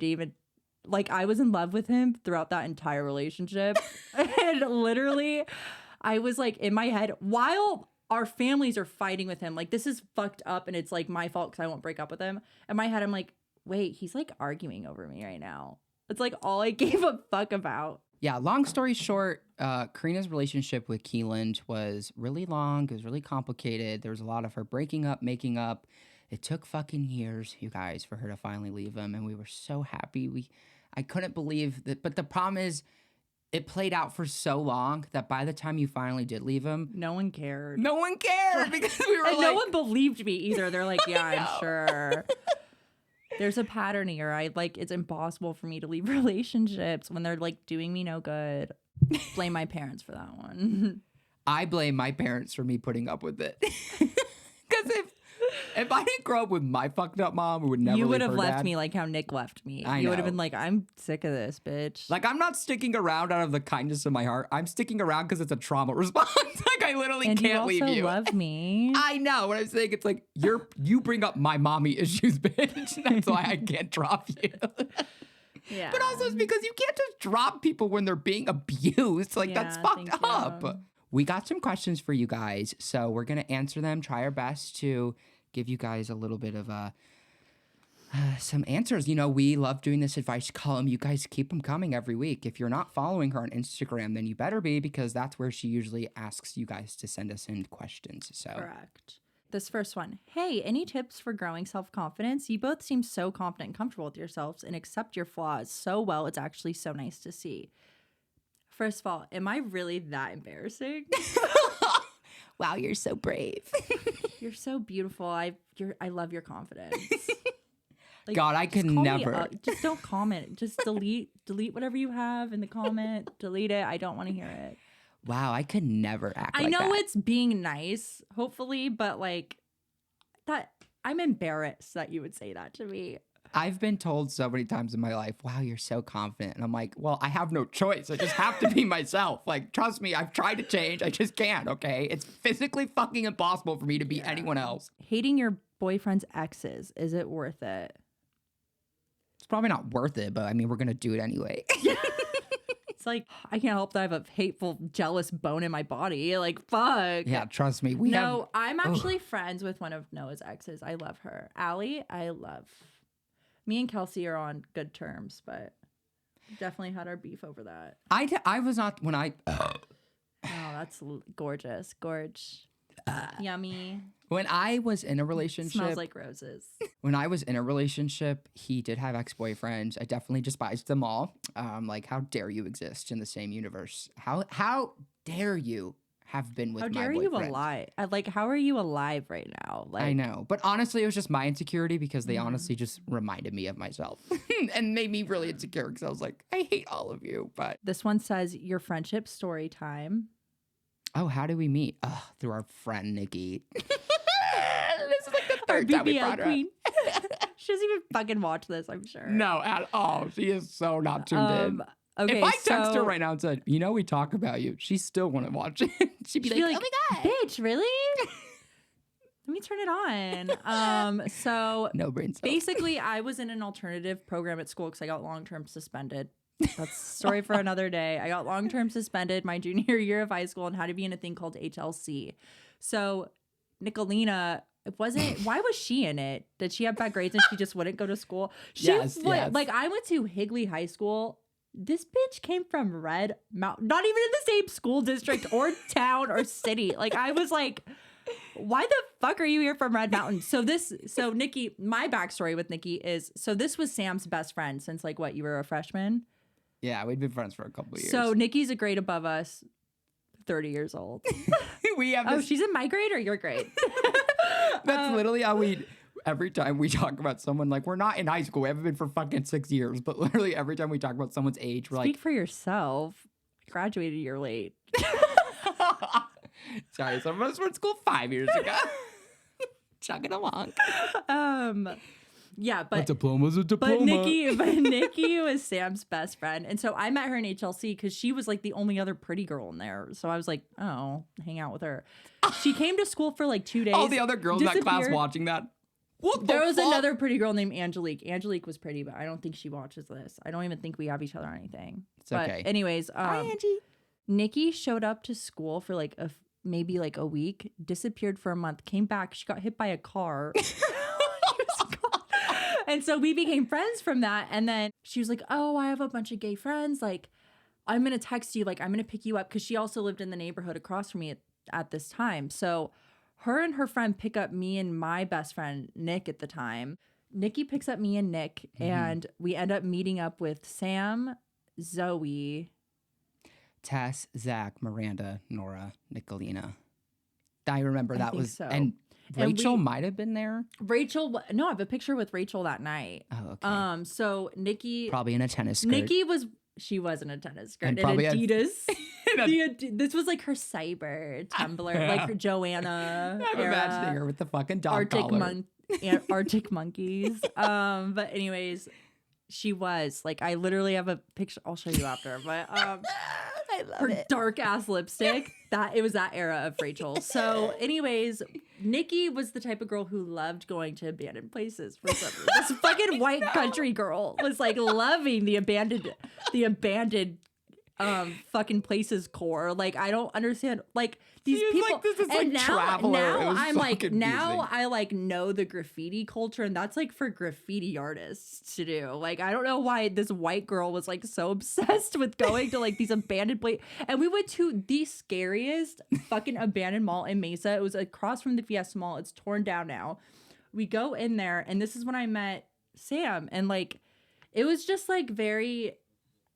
was in love with him throughout that entire relationship. And literally, I was like in my head, while our families are fighting with him, like, this is fucked up and it's like my fault because I won't break up with him. In my head, I'm like, wait, he's like arguing over me right now. It's like all I gave a fuck about. Yeah, long story short, Karina's relationship with Keland was really long. It was really complicated. There was a lot of her breaking up, making up. It took fucking years, you guys, for her to finally leave him, and we were so happy. I couldn't believe that. But the problem is, it played out for so long that by the time you finally did leave him, No one cared. no one cared because we were And like, no one believed me either. They're like, yeah, I know. I'm sure. There's a pattern here. It's impossible for me to leave relationships when they're like doing me no good. Blame my parents for that one. I blame my parents for me putting up with it. Because if I didn't grow up with my fucked up mom who would never You would leave have her left dad, me like how Nick left me. I You would have know. been like, I'm sick of this, bitch. like, I'm not sticking around out of the kindness of my heart. I'm sticking around because it's a trauma response. Like, I literally and can't you leave also you. love me. I know what I'm saying. It's like you bring up my mommy issues, bitch. That's why I can't drop you. Yeah. But also it's because you can't just drop people when they're being abused. Like, that's Yeah, fucked thank up. you. We got some questions for you guys, so we're gonna answer them. Try our best to give you guys a little bit of some answers. You know, we love doing this advice column. You guys keep them coming every week. If you're not following her on Instagram, then you better be, because that's where she usually asks you guys to send us in questions. So Correct. This first one. Hey, any tips for growing self-confidence? You both seem so confident and comfortable with yourselves and accept your flaws so well. It's actually so nice to see. First of all, am I really that embarrassing? wow, you're so brave. You're so beautiful. I love your confidence. Like, God, I just could call me never. up. Just don't comment. Just delete whatever you have in the comment. Delete it. I don't want to hear it. Wow, I could never act I like know that. it's being nice, hopefully, but like that, I'm embarrassed that you would say that to me. I've been told so many times in my life, wow, you're so confident. And I'm like, well, I have no choice. I just have to be myself. Like, trust me, I've tried to change. I just can't, okay? It's physically fucking impossible for me to be anyone else. Hating your boyfriend's exes, is it worth it? It's probably not worth it, but I mean, we're going to do it anyway. It's like, I can't help that I have a hateful, jealous bone in my body. Like, fuck. Yeah, trust me. No, I'm actually friends with one of Noah's exes. I love her. Allie, I love. Me and Kelsey are on good terms, but definitely had our beef over that. I was not, when I, Oh, that's gorgeous. Gorge. Yummy. when I was in a relationship, Smells like roses. when I was in a relationship, he did have ex-boyfriends. I definitely despised them all. Like, how dare you exist in the same universe? How dare you have been with How my dare boyfriend? you alive? Like, how are you alive right now? Like, I know. But honestly, it was just my insecurity because they honestly just reminded me of myself and made me really insecure because I was like, I hate all of you. But, This one says, your friendship story time. oh, how did we meet? Through our friend, Nikki. This is like the third time we brought her up. She doesn't even fucking watch this, I'm sure. No, at all. She is so not tuned in. Okay, if I text her so- right now and said, you know, we talk about you, she still wouldn't watch it. She'd be She'd like, be like, oh my God. bitch, really? Let me turn it on. So No brain cells. basically, I was in an alternative program at school because I got long-term suspended. That's a story for another day. I got long-term suspended my junior year of high school and had to be in a thing called HLC. So Nicolina it wasn't. Why was she in it? Did she have bad grades and she just wouldn't go to school? Yes. Like I went to Higley High School. This bitch came from Red Mountain, not even in the same school district or town or city. Like I was like, why the fuck are you here from Red Mountain? So Nikki, my backstory with Nikki is, so this was Sam's best friend since like what, you were a freshman? Yeah, we'd been friends for a couple of years. So Nikki's a grade above us, 30 years old. We have Oh, she's in my grade or your grade? That's literally how every time we talk about someone, like, we're not in high school. We haven't been for fucking 6 years, but literally every time we talk about someone's age, we're Speak for yourself. Graduated a year late. Sorry, some of us were in school 5 years ago. Chugging along. Yeah, but a diploma's a diploma. But Nikki was Sam's best friend. And so I met her in HLC because she was like the only other pretty girl in there. So I was like, oh, hang out with her. She came to school for like 2 days. All the other girls in that class watching that. There was another pretty girl named Angelique. Angelique was pretty, but I don't think she watches this. I don't even think we have each other or anything. It's okay. Anyways, Hi, Angie. Nikki showed up to school for like maybe like a week, disappeared for a month, came back. She got hit by a car. And so we became friends from that. And then she was like, oh, I have a bunch of gay friends. Like, I'm going to text you. Like, I'm going to pick you up. Because she also lived in the neighborhood across from me at this time. So her and her friend pick up me and my best friend, Nick, at the time. Nikki picks up me and Nick. And we end up meeting up with Sam, Zoe, Tess, Zach, Miranda, Nora, Nicolina. I remember that was... so. And Rachel might have been there. No, I have a picture with Rachel that night. Oh, okay. So Nikki... Probably in a tennis skirt. Nikki was in a tennis skirt. And And probably Adidas. This was like her cyber Tumblr, like her Joanna I'm imagining her with the fucking dog collar. Arctic monkeys. But anyways, she was like, I literally have a picture. I'll show you after. But I love her it. dark ass lipstick. It was that era of Rachel. So, anyways, Nikki was the type of girl who loved going to abandoned places for some reason. This fucking white country girl was like loving the abandoned fucking places core. Like, I don't understand. Like, these people. Like, this is and like Traveler. now I'm so like, confusing. now I like know the graffiti culture, and that's like for graffiti artists to do. Like, I don't know why this white girl was like so obsessed with going to like these abandoned places. And we went to the scariest fucking abandoned mall in Mesa. It was across from the Fiesta Mall. It's torn down now. We go in there, and this is when I met Sam, and like, it was just like very.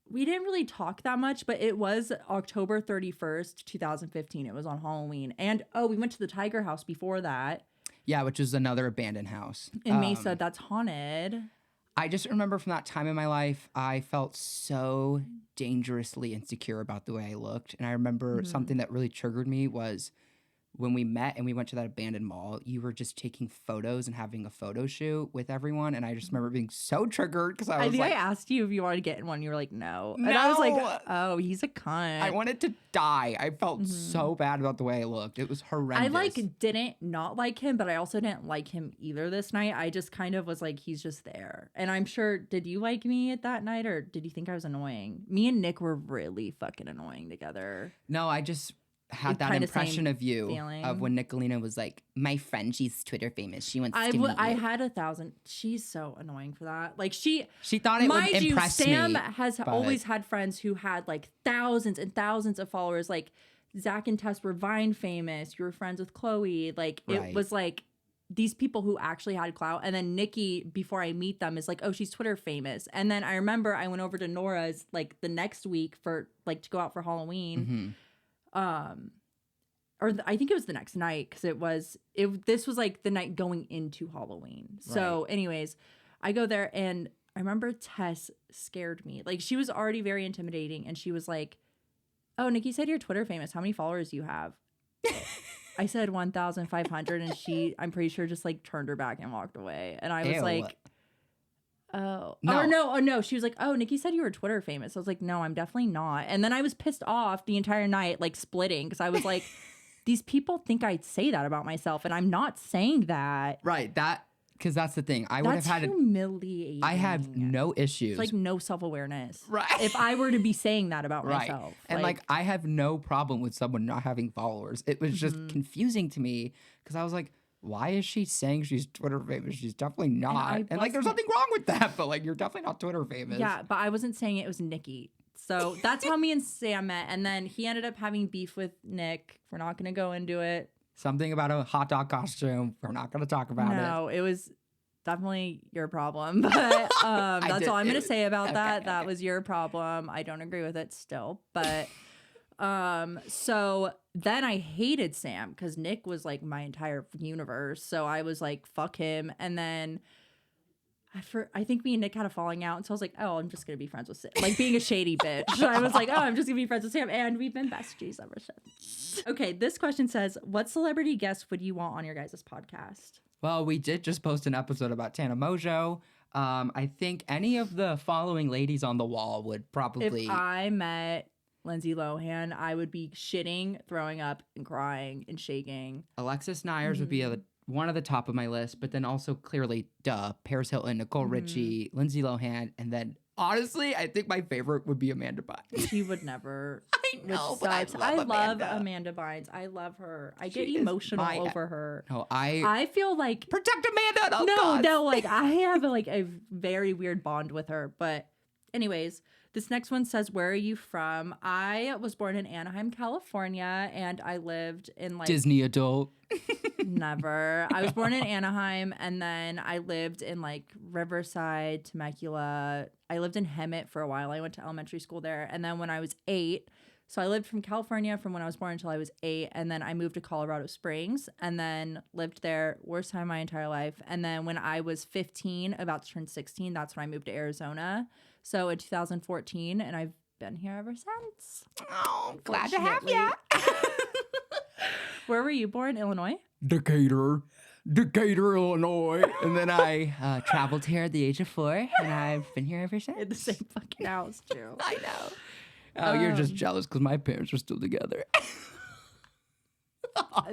We didn't really talk that much, but it was October 31st, 2015. It was on Halloween. And, we went to the Tiger House before that. Yeah, which is another abandoned house. In Mesa, that's haunted. I just remember from that time in my life, I felt so dangerously insecure about the way I looked. And I remember something that really triggered me was when we met and we went to that abandoned mall, you were just taking photos and having a photo shoot with everyone. And I just remember being so triggered because I was I asked you if you wanted to get in one. You were like, no. And I was like, oh, he's a cunt. I wanted to die. I felt so bad about the way I looked. It was horrendous. I like didn't not like him, but I also didn't like him either this night. I just kind of was like, he's just there. And I'm sure, did you like me at that night or did you think I was annoying? Me and Nick were really fucking annoying together. No, I just had that impression of you of when Nicolina was like, my friend, she's Twitter famous. She wants to meet you. I had 1,000. She's so annoying for that. Like she thought it would impress me. Sam has always had friends who had like thousands and thousands of followers. Like Zach and Tess were Vine famous. You were friends with Chloe. Like it was like these people who actually had clout. And then Nikki, before I meet them, is like, oh, she's Twitter famous. And then I remember I went over to Nora's like the next week for like to go out for Halloween. Or I think it was the next night because this was like the night going into Halloween. So anyways, I go there and I remember Tess scared me. Like she was already very intimidating and she was like, oh, Nikki said you're Twitter famous. How many followers do you have? I said 1,500 and I'm pretty sure just like turned her back and walked away. And I was like, oh. No. She was like, oh, Nikki said you were Twitter famous. I was like, no, I'm definitely not. And then I was pissed off the entire night, like splitting, because I was like, these people think I'd say that about myself, and I'm not saying that. Right. Because that's the thing. I would have had humiliating. I have no issues. It's like no self-awareness. Right. If I were to be saying that about myself. And like I have no problem with someone not having followers. It was just confusing to me because I was like, why is she saying she's Twitter famous? She's definitely not. And like, there's wasn't. nothing wrong with that, but like, you're definitely not Twitter famous. Yeah, but I wasn't saying it was Nikki. So that's how me and Sam met. And then he ended up having beef with Nick. We're not going to go into it. Something about a hot dog costume. We're not going to talk about it. No, it was definitely your problem. But that's all I'm going to say about that. Okay. That was your problem. I don't agree with it still. But so then I hated Sam because Nick was like my entire universe. So I was like, fuck him. And then I think me and Nick had a falling out. And so I was like, oh, I'm just going to be friends with Sam. Like being a shady bitch. I was like, oh, I'm just going to be friends with Sam. And we've been besties ever since. Okay, this question says, what celebrity guest would you want on your guys' podcast? Well, we did just post an episode about Tana Mojo. I think any of the following ladies on the wall would probably... If I met Lindsay Lohan, I would be shitting, throwing up, and crying and shaking. Alexis Nyers would be one of the top of my list, but then also clearly, Paris Hilton, Nicole Richie, Lindsay Lohan, and then honestly, I think my favorite would be Amanda Bynes. She would never. I know, but I love Amanda. Amanda Bynes. I love her. I get emotional over her. No, I feel like protect Amanda at all costs. no, like I have like a very weird bond with her. But anyways, this next one says, where are you from? I was born in Anaheim, California, and I lived in like Disney adult. Never. I was born in Anaheim, and then I lived in like Riverside, Temecula. I lived in Hemet for a while. I went to elementary school there. And then when I was 8, so I lived from California from when I was born until I was 8. And then I moved to Colorado Springs and then lived there. Worst time of my entire life. And then when I was 15, about to turn 16, that's when I moved to Arizona. So in 2014, and I've been here ever since. Oh, glad to have you. Where were you born? Illinois? Decatur, Illinois. And then I traveled here at the age of 4, and I've been here ever since. In the same fucking house, too. I know. Oh, you're just jealous because my parents are still together.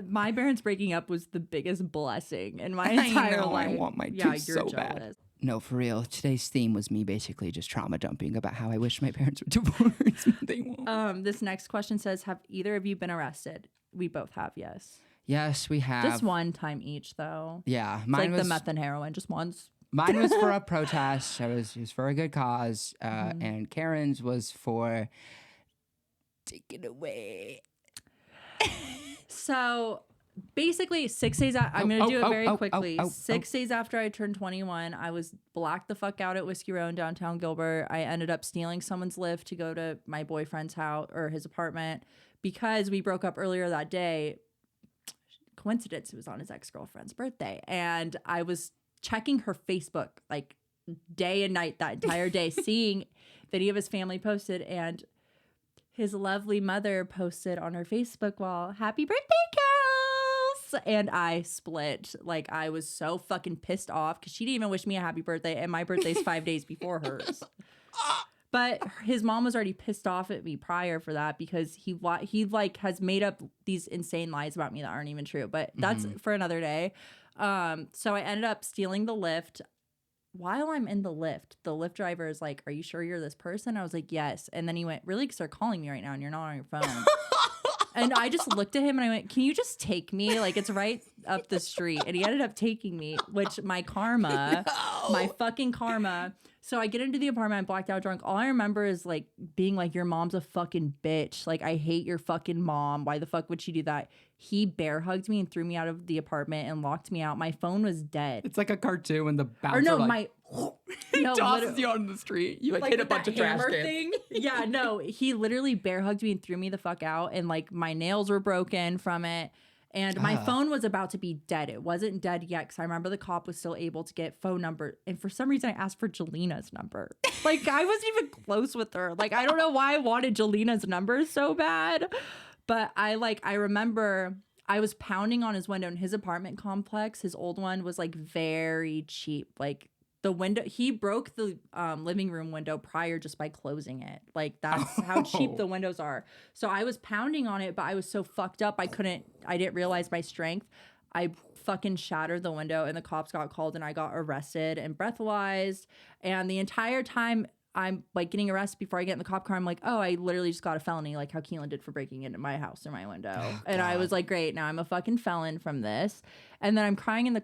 My parents breaking up was the biggest blessing in my entire life. I want my kids so bad. No, for real. Today's theme was me basically just trauma dumping about how I wish my parents were divorced. They won't. This next question says, have either of you been arrested? We both have, yes. Yes, we have. Just one time each, though. Yeah. It's like the meth and heroin, just once. Mine was for a protest. It was for a good cause. And Karen's was for take it away. So basically 6 days I'm going to do it very quickly. 6 days after I turned 21, I was blacked the fuck out at Whiskey Row in downtown Gilbert. I ended up stealing someone's Lyft to go to my boyfriend's house or his apartment because we broke up earlier that day. Coincidence, it was on his ex-girlfriend's birthday. And I was checking her Facebook like day and night that entire day, seeing video of his family posted, and his lovely mother posted on her Facebook wall, "Happy birthday, Kels!" And I split. Like, I was so fucking pissed off because she didn't even wish me a happy birthday, and my birthday's 5 days before hers. But his mom was already pissed off at me prior for that because he like has made up these insane lies about me that aren't even true. But that's for another day. So I ended up stealing the Lyft. While I'm in the Lyft driver is like, "Are you sure you're this person?" I was like, "Yes." And then he went, "Really? Because they're calling me right now and you're not on your phone." And I just looked at him and I went, "Can you just take me? Like, it's right up the street." And he ended up taking me, which my fucking karma. So I get into the apartment, I'm blacked out drunk. All I remember is like being like, "Your mom's a fucking bitch. Like, I hate your fucking mom. Why the fuck would she do that?" He bear hugged me and threw me out of the apartment and locked me out. My phone was dead. It's like a cartoon when the bouncer tosses you on the street. You like hit a bunch of trash cans. Yeah, no, he literally bear hugged me and threw me the fuck out. And like my nails were broken from it. And my phone was about to be dead. It wasn't dead yet because I remember the cop was still able to get phone number. And for some reason, I asked for Jelina's number. Like, I wasn't even close with her. Like, I don't know why I wanted Jelina's number so bad. But I remember I was pounding on his window in his apartment complex. His old one was like very cheap. Like, the window, he broke the living room window prior just by closing it. Like, that's how cheap the windows are. So I was pounding on it, but I was so fucked up, I didn't realize my strength. I fucking shattered the window and the cops got called and I got arrested and breathalyzed. And the entire time I'm like getting arrested before I get in the cop car. I'm like, oh, I literally just got a felony, like how Keland did for breaking into my house through my window. And I was like, great, now I'm a fucking felon from this. And then I'm crying in the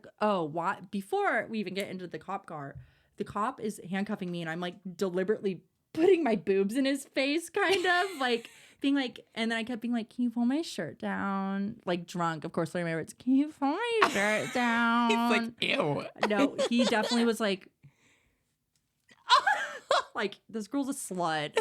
before we even get into the cop car, the cop is handcuffing me and I'm like deliberately putting my boobs in his face, kind of like being like, and then I kept being like, can you pull my shirt down? Like drunk, of course, learning my words. Can you pull my shirt down? He's like, ew. No, he definitely was like, like this girl's a slut.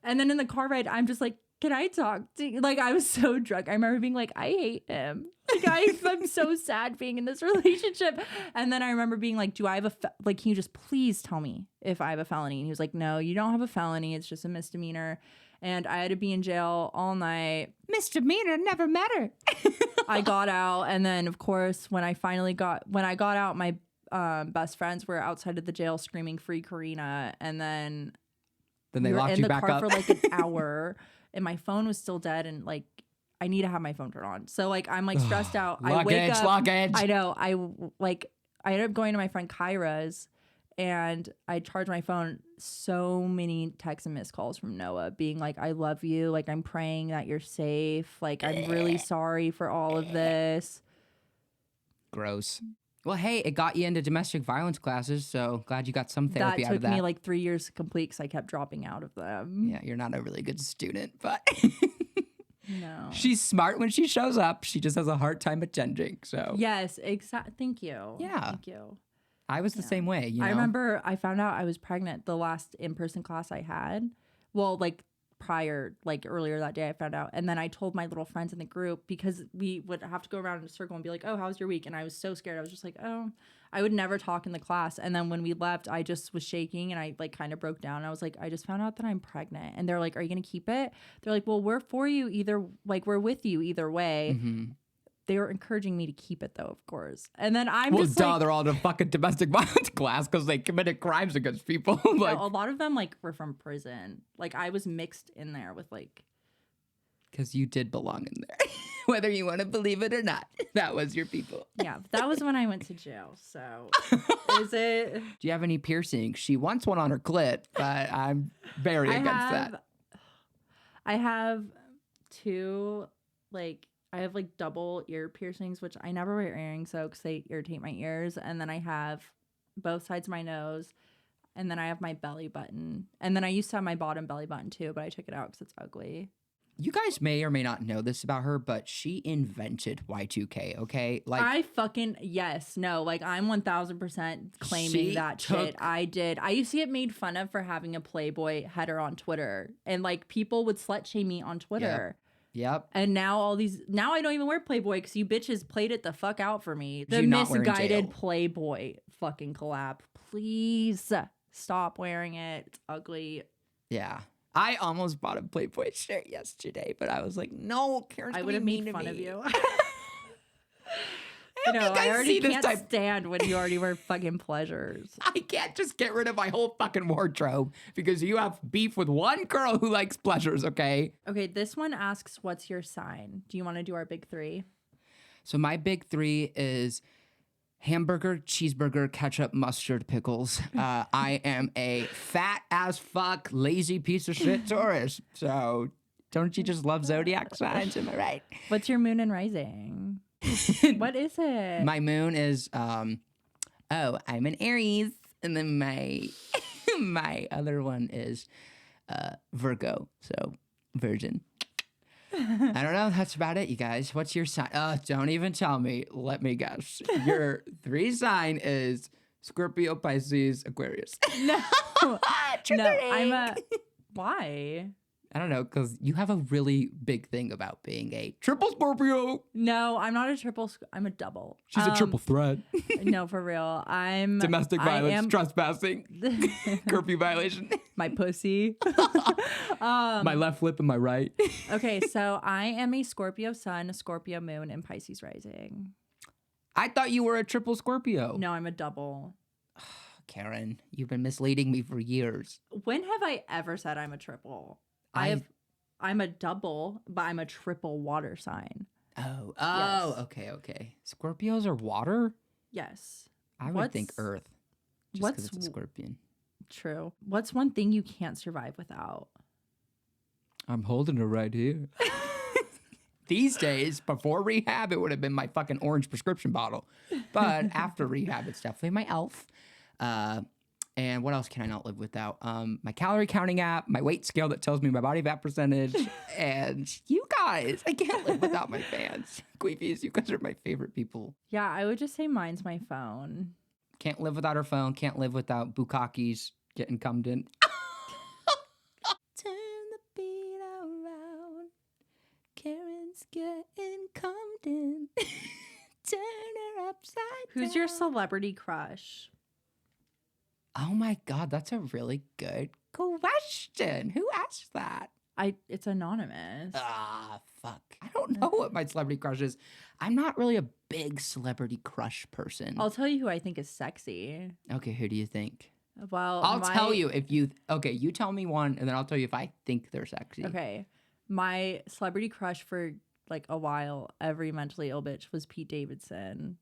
And then in the car ride, I'm just like, can I talk to you? Like I was so drunk. I remember being like, I hate him. Like I'm so sad being in this relationship. And then I remember being like, do I have like, can you just please tell me if I have a felony? And he was like, no, you don't have a felony. It's just a misdemeanor. And I had to be in jail all night. Misdemeanor, never met her. I got out. And then of course, when I got out, my best friends were outside of the jail screaming "Free Karina," and then they locked you back up for like an hour, and my phone was still dead, and like I need to have my phone turned on. So like I'm like stressed out. I wake up. Luggage. I know. I ended up going to my friend Kyra's, and I charged my phone. So many texts and missed calls from Noah being like, "I love you. Like I'm praying that you're safe. Like I'm really sorry for all of this." Gross. Well, hey, it got you into domestic violence classes, so glad you got some therapy out of that. That took me like 3 years to complete because I kept dropping out of them. Yeah, you're not a really good student, but no. She's smart when she shows up. She just has a hard time attending, so. Yes, exactly. Thank you. Yeah. Thank you. I was the same way, you know? I remember I found out I was pregnant the last in-person class I had. Well, like earlier that day I found out. And then I told my little friends in the group because we would have to go around in a circle and be like, oh, how's your week? And I was so scared. I was just like, oh, I would never talk in the class. And then when we left, I just was shaking and I like kind of broke down. I was like, I just found out that I'm pregnant. And they're like, are you going to keep it? They're like, well, we're for you either, like we're with you either way. Mm-hmm. They were encouraging me to keep it, though, of course. And then I'm they're all in a fucking domestic violence class because they committed crimes against people. Like, a lot of them, like, were from prison. Like, I was mixed in there with, like... Because you did belong in there. Whether you want to believe it or not. That was your people. Yeah, that was when I went to jail, so... Is it... Do you have any piercings? She wants one on her clit, but I'm very against that. I have two, like... I have like double ear piercings, which I never wear earrings, so because they irritate my ears. And then I have both sides of my nose, and then I have my belly button, and then I used to have my bottom belly button too, but I took it out because it's ugly. You guys may or may not know this about her, but she invented Y2K. Okay, like I fucking yes, no, like I'm 1000% claiming that shit. I did. I used to get made fun of for having a Playboy header on Twitter, and like people would slut shame me on Twitter. Yep. And now now I don't even wear Playboy because you bitches played it the fuck out for me. The not wearing misguided jail. Playboy fucking collab. Please stop wearing it. It's ugly. Yeah. I almost bought a Playboy shirt yesterday, but I was like, no, Karen's I gonna would have be made mean fun to of me. you. I No, I already can't type. stand when you already wear fucking pleasures. I can't just get rid of my whole fucking wardrobe because you have beef with one girl who likes pleasures, okay? Okay, this one asks, what's your sign? Do you want to do our big three? So my big three is hamburger, cheeseburger, ketchup, mustard, pickles. I am a fat as fuck, lazy piece of shit tourist. So don't you just love zodiac signs? Am I right? What's your moon and rising? What is it? My moon is, I'm an Aries. And then my other one is Virgo. So Virgin. I don't know. That's about it, you guys. What's your sign? Don't even tell me. Let me guess. Your 3 sign is Scorpio, Pisces, Aquarius. No. Trick or treat. Why? I don't know, because you have a really big thing about being a triple Scorpio. No, I'm not a triple. I'm a double. She's a triple threat. No, for real. I'm domestic violence, trespassing, curfew violation. My pussy. My left lip and my right. Okay, so I am a Scorpio sun, a Scorpio moon, and Pisces rising. I thought you were a triple Scorpio. No, I'm a double. Karen, you've been misleading me for years. When have I ever said I'm a triple? I'm a double, but I'm a triple water sign. Oh, Yes. okay. Scorpios are water? Yes. I would think earth. Just because what's it's a scorpion. True. What's one thing you can't survive without? I'm holding her right here. These days, before rehab, it would have been my fucking orange prescription bottle. But after rehab, it's definitely my Elf. And what else can I not live without? My calorie counting app, my weight scale that tells me my body fat percentage, and you guys. I can't live without my fans. Queefies, you guys are my favorite people. Yeah, I would just say mine's my phone. Can't live without her phone. Can't live without Bukakis getting cummed in. Turn the beat around. Karen's getting cummed in. Turn her upside down. Who's your celebrity crush? Oh my God, that's a really good question. Who asked that? It's anonymous. Ah, fuck. I don't know what my celebrity crush is. I'm not really a big celebrity crush person. I'll tell you who I think is sexy. Okay, who do you think? Well, I'll tell you if you... Okay, you tell me one, and then I'll tell you if I think they're sexy. Okay. My celebrity crush for like a while, every mentally ill bitch, was Pete Davidson.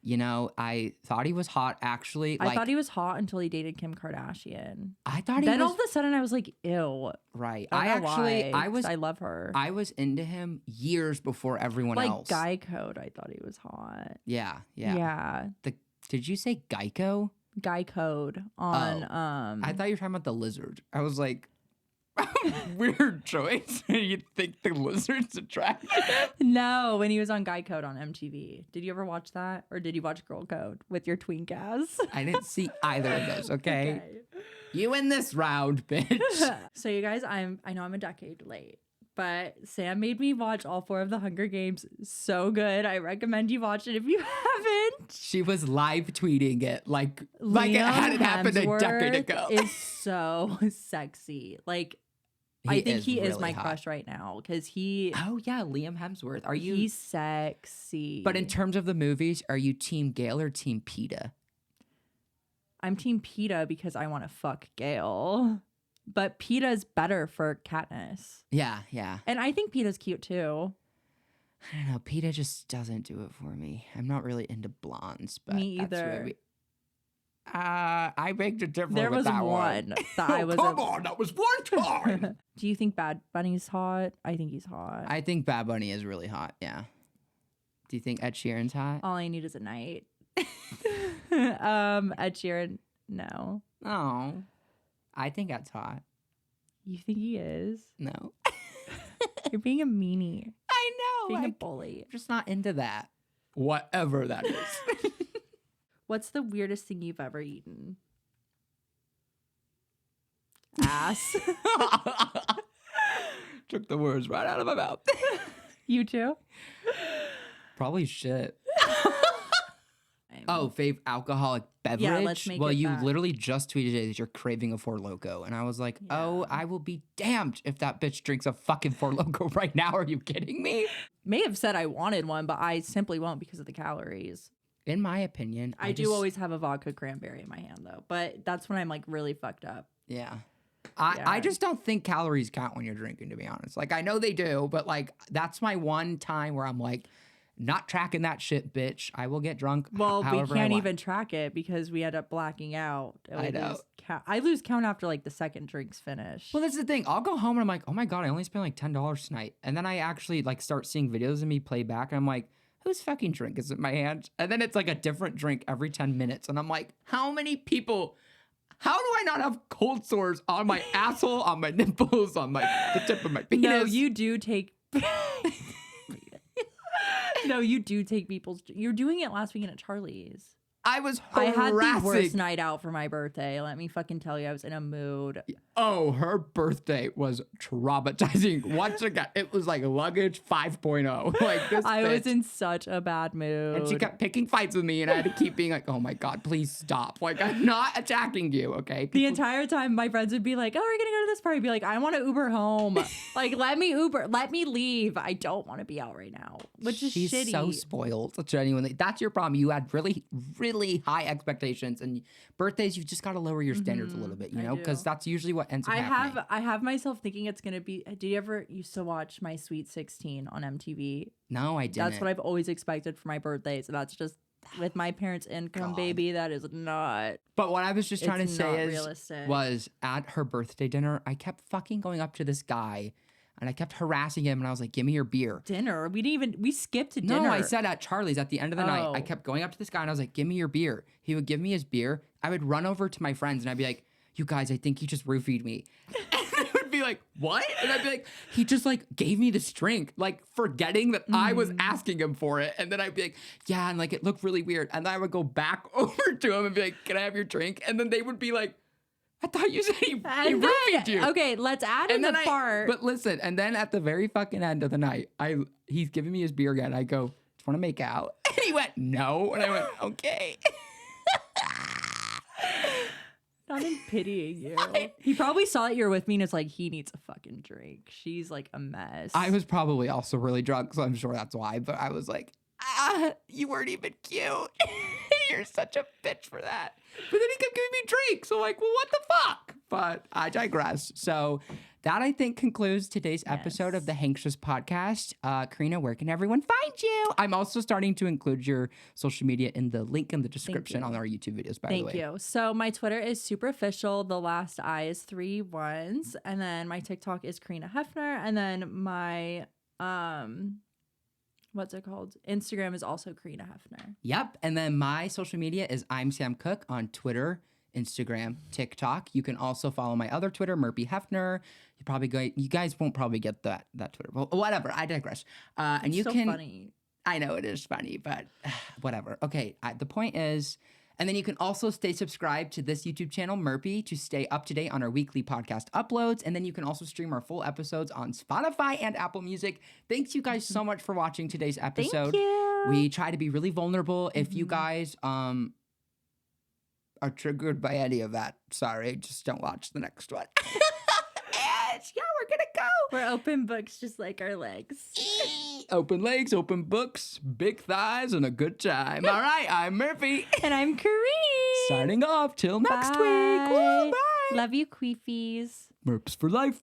You know, I thought he was hot, actually. I thought he was hot until he dated Kim Kardashian. I thought then all of a sudden I was like, ew. Right. I love her. I was into him years before everyone else. Like Guy Code, I thought he was hot. Yeah. Did you say Geico? Guy Code on I thought you were talking about the lizard. I was like, weird choice. You'd think the lizard's attractive. No, when he was on Guy Code on MTV. Did you ever watch that? Or did you watch Girl Code with your twink ass? I didn't see either of those, okay? You win this round, bitch. So you guys, I know I'm a decade late, but Sam made me watch all 4 of the Hunger Games. So good. I recommend you watch it if you haven't. She was live tweeting it like it hadn't happened a decade ago. Is so sexy. Like, I think he is my crush right now because he. Oh yeah, Liam Hemsworth. Are you? He's sexy. But in terms of the movies, are you Team Gale or Team PETA? I'm Team PETA because I want to fuck Gale. But PETA's better for Katniss. Yeah. And I think PETA's cute too. I don't know. PETA just doesn't do it for me. I'm not really into blondes, but me either. I beg to differ. There was one that I was. Come on, that was one time. Do you think Bad Bunny's hot? I think he's hot. I think Bad Bunny is really hot. Yeah. Do you think Ed Sheeran's hot? All I need is a night. Ed Sheeran, no. Oh, I think that's hot. You think he is? No. You're being a meanie. I know. Being a bully. I'm just not into that. Whatever that is. What's the weirdest thing you've ever eaten? Ass. Took the words right out of my mouth. You too? Probably shit. Oh, fave alcoholic beverage? Yeah, let's make it you that. literally just tweeted it that you're craving a Four Loko. And I was like, oh, I will be damned if that bitch drinks a fucking Four Loko right now. Are you kidding me? May have said I wanted one, but I simply won't because of the calories. In my opinion, I do always have a vodka cranberry in my hand, though. But that's when I'm like really fucked up. Yeah. I just don't think calories count when you're drinking, to be honest. Like, I know they do, but like, that's my one time where I'm like, not tracking that shit, bitch. I will get drunk. Well, we can't even track it because we end up blacking out. I know. I lose count after like the second drink's finished. Well, that's the thing. I'll go home and I'm like, oh my God, I only spent like $10 tonight. And then I actually like start seeing videos of me play back and I'm like, whose fucking drink is in my hand? And then it's like a different drink every 10 minutes. And I'm like, how do I not have cold sores on my asshole, on my nipples, on the tip of my penis? No, you do take... No, you do take people's... You're doing it last weekend at Charlie's. I was I harassing. had the worst night out for my birthday. Let me fucking tell you, I was in a mood. Oh, her birthday was traumatizing. Once again, it was like luggage 5.0. Like this I bitch. was in such a bad mood. And she kept picking fights with me, and I had to keep being like, oh my God, please stop. Like, I'm not attacking you, okay? The entire time, my friends would be like, oh, we're going to go to this party. I'd be like, I want to Uber home. Like, let me Uber. Let me leave. I don't want to be out right now. Which is She's shitty. so spoiled. Genuinely. That's your problem. You had really, really high expectations, and birthdays, you just got to lower your standards a little bit, you know? Because that's usually what ends up happening. I have myself thinking it's going to be... Did you ever used to watch My Sweet 16 on MTV? No, I didn't. That's what I've always expected for my birthdays. And that's just with my parents' income, God. baby, that is not. But what I was just trying to It's say not is, realistic. was at her birthday dinner, I kept fucking going up to this guy and I kept harassing him and I was like, give me your beer. Dinner? We skipped dinner. No, I said at Charlie's at the end of the night. I Oh. kept going up to this guy and I was like, give me your beer. He would give me his beer. I would run over to my friends and I'd be like, you guys, I think he just roofied me. And they would be like, what? And I'd be like, he just like gave me this drink, like forgetting that I was asking him for it. And then I'd be like, yeah, and like it looked really weird. And then I would go back over to him and be like, can I have your drink? And then they would be like, I thought you said he roofied you. Okay, let's add in the part. But listen, and then at the very fucking end of the night, he's giving me his beer again. I go, do you want to make out? And he went, no. And I went, okay. Not in pitying you. He probably saw that you were with me and is like, he needs a fucking drink. She's like a mess. I was probably also really drunk, so I'm sure that's why. But I was like, you weren't even cute. You're such a bitch for that. But then he kept giving me drinks. So like, well, what the fuck? But I digress. So that I think concludes today's episode of the Hangxious podcast. Karina, where can everyone find you? I'm also starting to include your social media in the link in the description on our YouTube videos, by the way. Thank you. So my Twitter is super official. The last I is 3 1s. And then my TikTok is Karina Hefner. And then my what's it called? Instagram is also Karina Hefner. Yep. And then my social media is I'm Sam Cook on Twitter, Instagram, TikTok. You can also follow my other Twitter, Merpy Hefner. You guys won't probably get that Twitter. Well, whatever. I digress. And It's you so can. funny. I know it is funny, but whatever. Okay. The point is. And then you can also stay subscribed to this YouTube channel, Merpy, to stay up to date on our weekly podcast uploads. And then you can also stream our full episodes on Spotify and Apple Music. Thanks you guys so much for watching today's episode. Thank you. We try to be really vulnerable. If you guys are triggered by any of that, sorry, just don't watch the next one. Yeah, we're gonna go. We're open books just like our legs. Open legs, open books, big thighs, and a good time. All right, I'm Murphy. And I'm Karine. Signing off till next week. Bye. Woo, bye. Love you, queefies. Merps for life.